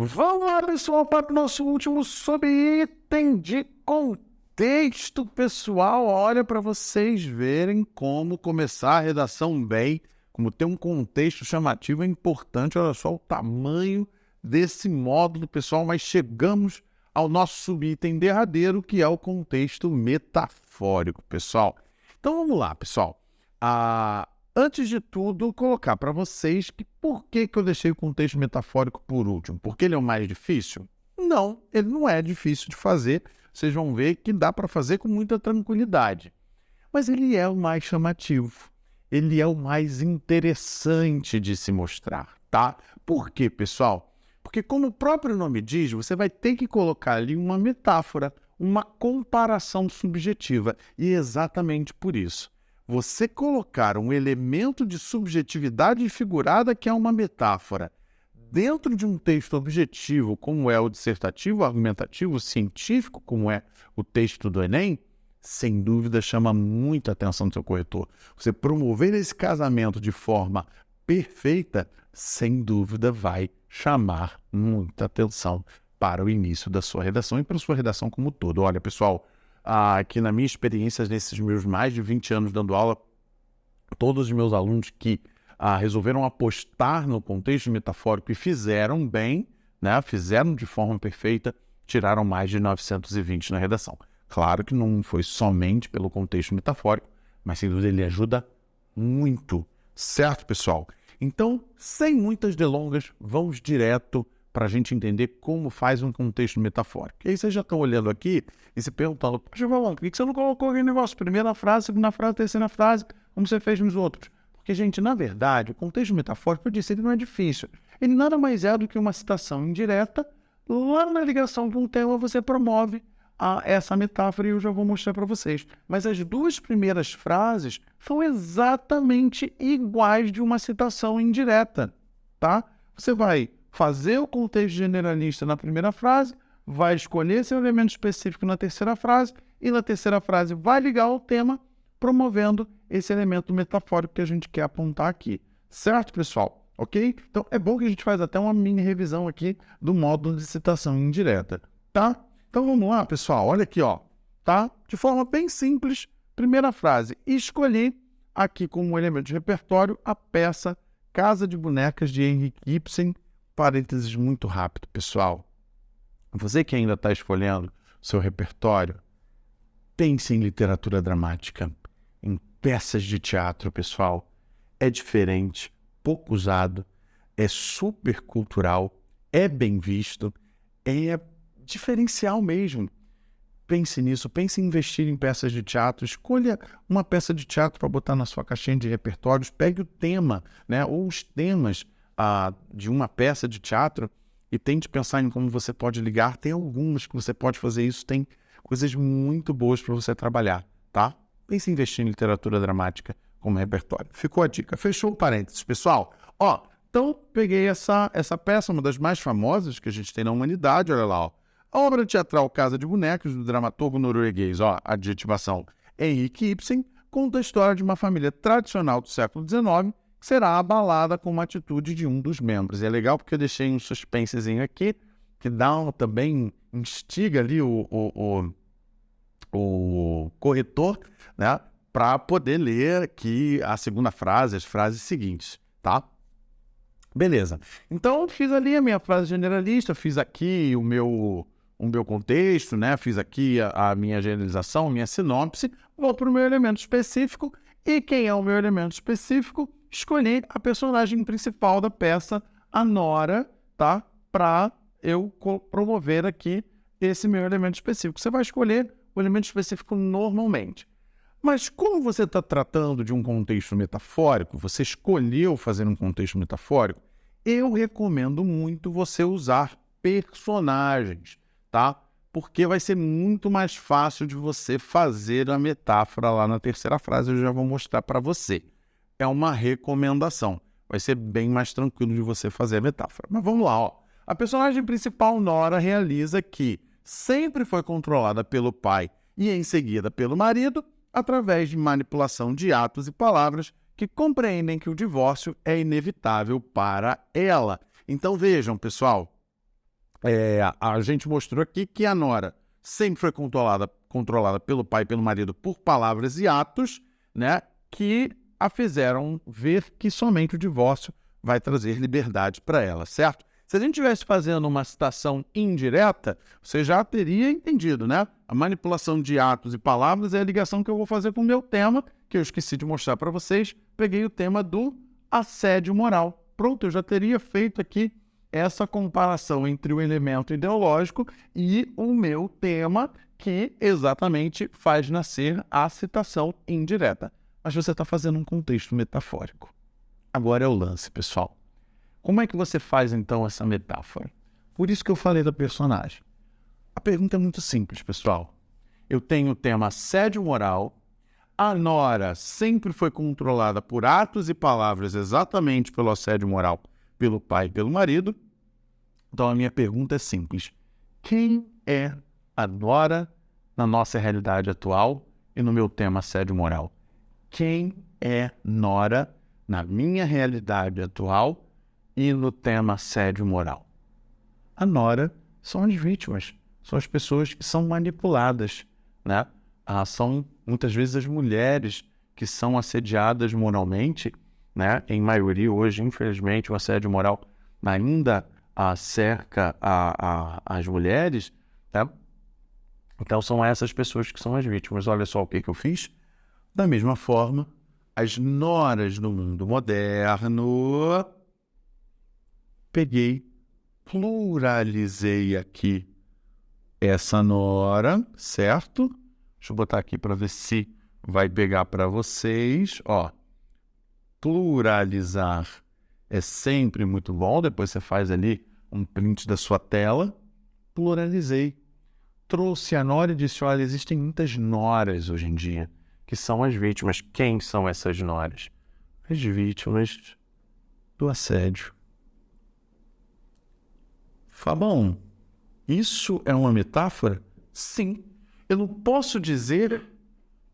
Vamos lá, pessoal, para o nosso último subitem de contexto, pessoal. Olha, para vocês verem como começar a redação bem, como ter um contexto chamativo é importante. Olha só o tamanho desse módulo, pessoal, mas chegamos ao nosso subitem derradeiro, que é o contexto metafórico, pessoal. Então, vamos lá, pessoal. Antes de tudo, colocar para vocês que por que eu deixei o contexto metafórico por último? Porque ele é o mais difícil? Não, ele não é difícil de fazer. Vocês vão ver que dá para fazer com muita tranquilidade. Mas ele é o mais chamativo. Ele é o mais interessante de se mostrar, tá? Por quê, pessoal? Porque como o próprio nome diz, você vai ter que colocar ali uma metáfora, uma comparação subjetiva. E é exatamente por isso. Você colocar um elemento de subjetividade figurada, que é uma metáfora, dentro de um texto objetivo, como é o dissertativo, argumentativo, científico, como é o texto do Enem, sem dúvida chama muita atenção do seu corretor. Você promover esse casamento de forma perfeita, sem dúvida vai chamar muita atenção para o início da sua redação e para a sua redação como um todo. Olha, pessoal, aqui na minha experiência, nesses meus mais de 20 anos dando aula, todos os meus alunos que resolveram apostar no contexto metafórico e fizeram bem, né, fizeram de forma perfeita, tiraram mais de 920 na redação. Claro que não foi somente pelo contexto metafórico, mas sem dúvida ele ajuda muito, certo, pessoal? Então, sem muitas delongas, vamos direto para a gente entender como faz um contexto metafórico. E aí vocês já estão olhando aqui e se perguntando, poxa, Valão, por que você não colocou aquele negócio? Primeira frase, segunda frase, terceira frase, como você fez nos outros? Porque, gente, na verdade, o contexto metafórico, eu disse, ele não é difícil. Ele nada mais é do que uma citação indireta. Lá na ligação com o tema, você promove essa metáfora e eu já vou mostrar para vocês. Mas as duas primeiras frases são exatamente iguais de uma citação indireta, tá? Você vai fazer o contexto generalista na primeira frase, vai escolher seu elemento específico na terceira frase e na terceira frase vai ligar ao tema, promovendo esse elemento metafórico que a gente quer apontar aqui. Certo, pessoal? Ok? Então, é bom que a gente faz até uma mini revisão aqui do módulo de citação indireta, tá? Então, vamos lá, pessoal. Olha aqui, ó, tá? De forma bem simples, primeira frase. Escolhi aqui como elemento de repertório a peça Casa de Bonecas de Henrik Ibsen. Parênteses muito rápido, pessoal. Você que ainda está escolhendo seu repertório, pense em literatura dramática, em peças de teatro, pessoal. É diferente, pouco usado, é super cultural, é bem visto, é diferencial mesmo. Pense nisso, pense em investir em peças de teatro, escolha uma peça de teatro para botar na sua caixinha de repertórios, pegue o tema, né, ou os temas de uma peça de teatro e tente pensar em como você pode ligar. Tem algumas que você pode fazer isso, tem coisas muito boas para você trabalhar, tá? Pense em investir em literatura dramática como repertório. Ficou a dica. Fechou o parênteses, pessoal. Ó, então peguei essa peça, uma das mais famosas que a gente tem na humanidade, olha lá, ó. A obra teatral Casa de Bonecas, do dramaturgo norueguês, ó, adjetivação Henrik Ibsen, conta a história de uma família tradicional do século XIX que será abalada com uma atitude de um dos membros. E é legal porque eu deixei um suspensezinho aqui, que também instiga ali o corretor, né, para poder ler aqui a segunda frase, as frases seguintes, tá? Beleza. Então, eu fiz ali a minha frase generalista, fiz aqui o meu contexto, né? Fiz aqui a minha generalização, a minha sinopse, vou para o meu elemento específico. E quem é o meu elemento específico? Escolhi a personagem principal da peça, a Nora, tá? Para eu promover aqui esse meu elemento específico. Você vai escolher o elemento específico normalmente. Mas como você está tratando de um contexto metafórico, você escolheu fazer um contexto metafórico, eu recomendo muito você usar personagens, tá? Porque vai ser muito mais fácil de você fazer a metáfora lá na terceira frase, eu já vou mostrar para você. É uma recomendação, vai ser bem mais tranquilo de você fazer a metáfora. Mas vamos lá, ó. A personagem principal, Nora, realiza que sempre foi controlada pelo pai e em seguida pelo marido, através de manipulação de atos e palavras que compreendem que o divórcio é inevitável para ela. Então vejam, pessoal, a gente mostrou aqui que a nora sempre foi controlada pelo pai e pelo marido por palavras e atos, né, que a fizeram ver que somente o divórcio vai trazer liberdade para ela, certo? Se a gente estivesse fazendo uma citação indireta, você já teria entendido, né? A manipulação de atos e palavras é a ligação que eu vou fazer com o meu tema, que eu esqueci de mostrar para vocês. Peguei o tema do assédio moral. Pronto, eu já teria feito aqui essa comparação entre o elemento ideológico e o meu tema, que exatamente faz nascer a citação indireta. Mas você está fazendo um contexto metafórico. Agora é o lance, pessoal. Como é que você faz, então, essa metáfora? Por isso que eu falei da personagem. A pergunta é muito simples, pessoal. Eu tenho o tema assédio moral. A nora sempre foi controlada por atos e palavras exatamente pelo assédio moral, pelo pai e pelo marido. Então, a minha pergunta é simples. Quem é a nora na nossa realidade atual e no meu tema assédio moral? Quem é nora na minha realidade atual e no tema assédio moral? A nora são as vítimas, são as pessoas que são manipuladas, né? São muitas vezes as mulheres que são assediadas moralmente, né? Em maioria hoje, infelizmente, o assédio moral ainda cerca as mulheres, né? Então são essas pessoas que são as vítimas. Olha só o que eu fiz. Da mesma forma, as noras no mundo moderno, peguei, pluralizei aqui essa nora, certo? Deixa eu botar aqui para ver se vai pegar para vocês. Ó, pluralizar é sempre muito bom. Depois você faz ali um print da sua tela. Pluralizei. Trouxe a nora e disse, olha, existem muitas noras hoje em dia, que são as vítimas. Quem são essas noras? As vítimas do assédio. Fabão, isso é uma metáfora? Sim. Eu não posso dizer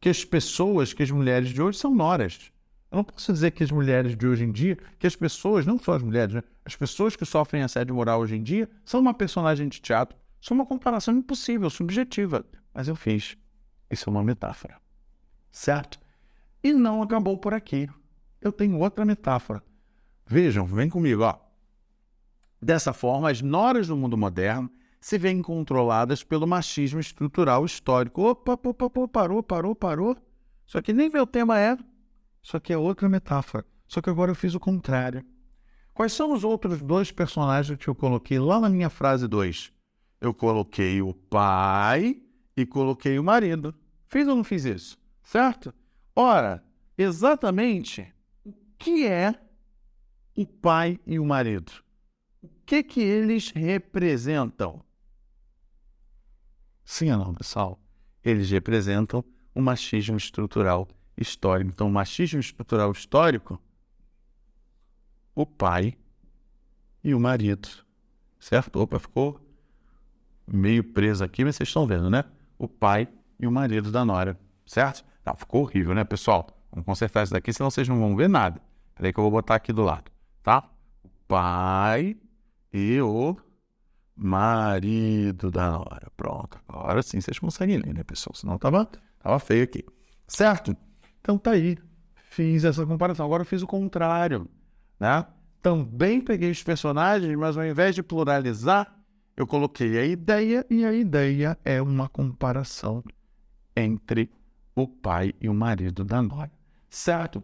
que as mulheres de hoje são noras. Eu não posso dizer que as mulheres de hoje em dia, que as pessoas, não só as mulheres, né? As pessoas que sofrem assédio moral hoje em dia são uma personagem de teatro. Isso é uma comparação impossível, subjetiva. Mas eu fiz. Isso é uma metáfora. Certo? E não acabou por aqui. Eu tenho outra metáfora. Vejam, vem comigo, ó. Dessa forma, as noras do mundo moderno se veem controladas pelo machismo estrutural histórico. Opa, parou. Isso aqui nem meu tema é. Isso aqui é outra metáfora. Só que agora eu fiz o contrário. Quais são os outros dois personagens que eu coloquei lá na minha frase 2? Eu coloquei o pai e coloquei o marido. Fiz ou não fiz isso? Certo? Ora, exatamente o que é o pai e o marido? O que eles representam? Sim ou não, pessoal? Eles representam o machismo estrutural histórico. Então, o machismo estrutural histórico, o pai e o marido. Certo? Opa, ficou meio preso aqui, mas vocês estão vendo, né? O pai e o marido da nora. Certo? Não, ficou horrível, né, pessoal? Vamos consertar isso daqui, senão vocês não vão ver nada. Peraí que eu vou botar aqui do lado, tá? O pai e o marido da nora. Pronto. Agora sim vocês conseguem ler, né, pessoal? Senão tava feio aqui. Certo? Então tá aí. Fiz essa comparação. Agora eu fiz o contrário, né? Também peguei os personagens, mas ao invés de pluralizar, eu coloquei a ideia, e a ideia é uma comparação entre o pai e o marido da nora. Certo?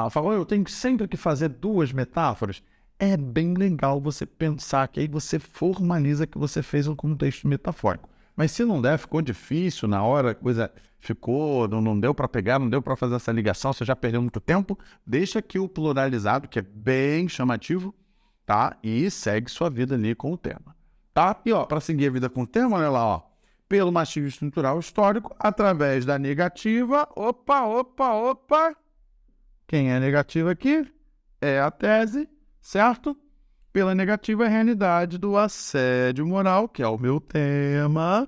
Falou, eu tenho sempre que fazer duas metáforas. É bem legal você pensar que aí você formaliza que você fez um contexto metafórico. Mas se não der, ficou difícil, na hora a coisa ficou, não deu para pegar, não deu para fazer essa ligação, você já perdeu muito tempo, deixa aqui o pluralizado, que é bem chamativo, tá? E segue sua vida ali com o tema, tá? E ó, para seguir a vida com o tema, olha lá, ó, pelo machismo estrutural histórico, através da negativa, opa, quem é negativa aqui? É a tese, certo? Pela negativa realidade do assédio moral, que é o meu tema.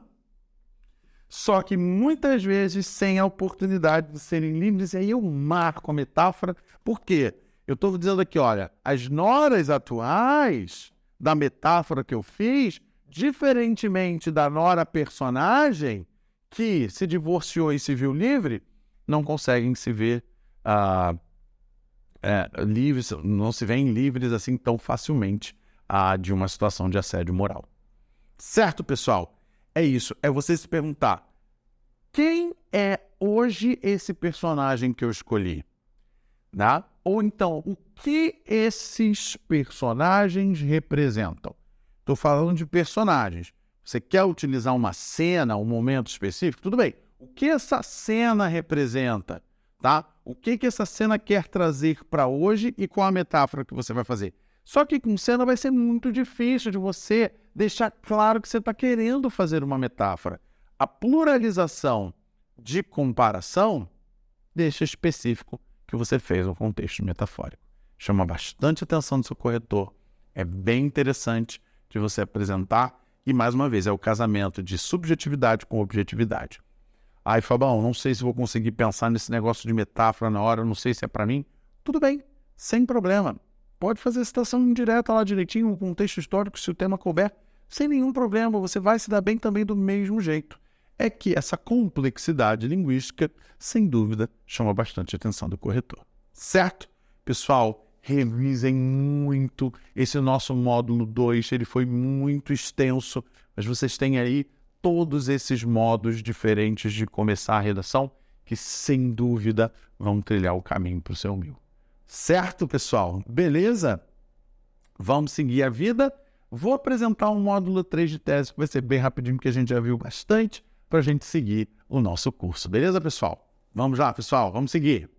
Só que muitas vezes sem a oportunidade de serem livres, e aí eu marco a metáfora. Por quê? Eu estou dizendo aqui, olha, as noras atuais da metáfora que eu fiz Diferentemente da Nora personagem, que se divorciou e se viu livre, não conseguem se ver livres, não se veem livres assim tão facilmente de uma situação de assédio moral. Certo, pessoal? É isso. É você se perguntar, quem é hoje esse personagem que eu escolhi? Né? Ou então, o que esses personagens representam? Estou falando de personagens. Você quer utilizar uma cena, um momento específico? Tudo bem. O que essa cena representa? Tá? O que essa cena quer trazer para hoje e qual a metáfora que você vai fazer? Só que com cena vai ser muito difícil de você deixar claro que você está querendo fazer uma metáfora. A pluralização de comparação deixa específico que você fez um contexto metafórico. Chama bastante atenção do seu corretor. É bem interessante de você apresentar. E, mais uma vez, é o casamento de subjetividade com objetividade. Ai, Fabão, não sei se vou conseguir pensar nesse negócio de metáfora na hora, não sei se é para mim. Tudo bem, sem problema. Pode fazer a citação indireta lá direitinho, um contexto histórico, se o tema couber, sem nenhum problema, você vai se dar bem também do mesmo jeito. É que essa complexidade linguística, sem dúvida, chama bastante a atenção do corretor. Certo? Pessoal, revisem muito esse nosso módulo 2, ele foi muito extenso, mas vocês têm aí todos esses modos diferentes de começar a redação que, sem dúvida, vão trilhar o caminho para o seu 1000. Certo, pessoal? Beleza? Vamos seguir a vida. Vou apresentar um módulo 3 de tese que vai ser bem rapidinho, porque a gente já viu bastante, para a gente seguir o nosso curso. Beleza, pessoal? Vamos lá, pessoal? Vamos seguir.